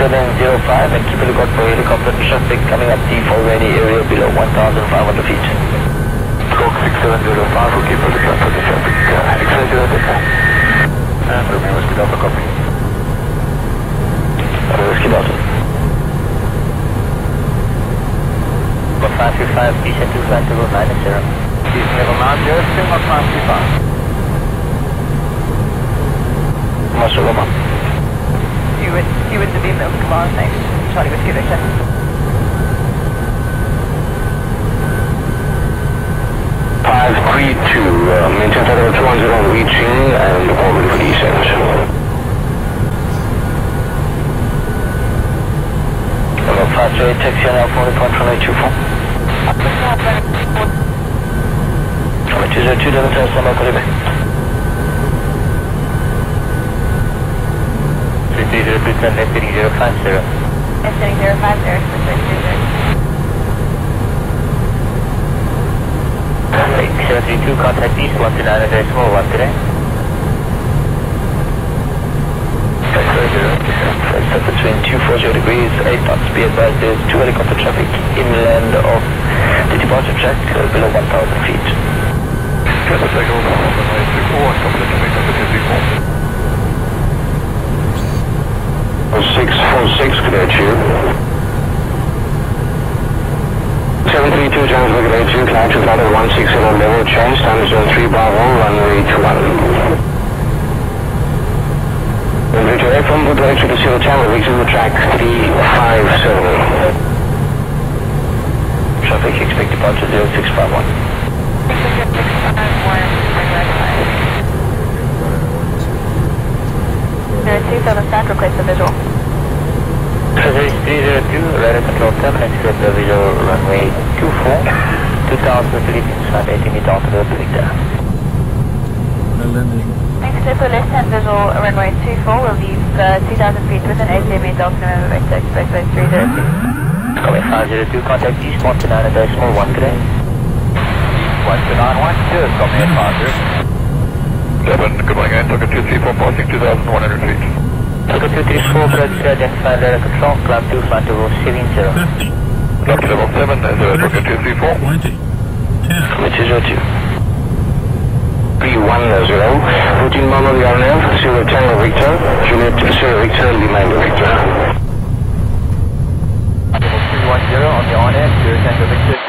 6705 and keep a lookout for helicopter traffic coming up default ready area below 1,500 feet. Squawk 6705 will keep a lookout for the traffic. Excelsior Delta. And Romeo Whiskey Delta, copy. Romeo Whiskey Delta. 535, descend to flight level 90. Descend level 90, spin on 535. Master Roma. You would the beam milk command next. Charlie Whiskey Victor. 532, maintain flight level 210 on reaching and all ready for descent. Level 528, taxi now for the point runway 24. Runway 202, Delta, stand by Caribe. 330, turn left heading 050. Left heading 050, switch 732, contact east 129.1 today. Flight set between 240 degrees, 8 knots. Be advised there's 2 helicopter traffic inland of the departure track below 1,000 feet. Cathay Eagle, runway 24, and couple of traffic number 234. 646, good day to you. 732, Johannesburg, good day to you. Climb to flight at 160 level, change, time zone 3 Bravo, runway 21. Victor, from good direction to Zero Channel, reaching the track 357. Traffic, expect departure 0651. Expect 651, There are 2 stack request a visual. 302, radar control terminus, set the visual runway 24, 2000 Philippines, flight 80 meter altimeter per Victor. Landing. Thanks, Clipper, left hand visual, runway 24, we'll leave 2,000 feet with an 80 meter altimeter vector, expressway 302. Copy 502, contact east 129.1 today. 12912, copy at 50. 7, good morning, Tucker 234, passing 2,100 feet. Tucker 234, approach to identify radar control, climb 2, flight level 70. 50. Lucky level 7, Tucker 234. 20. 10. Which is 02. 310, routine bomb on the RNF, Zero Tango Victor, Juliet Zero Victor, Lima Victor. 310 on the RNF, Zero Tango Victor,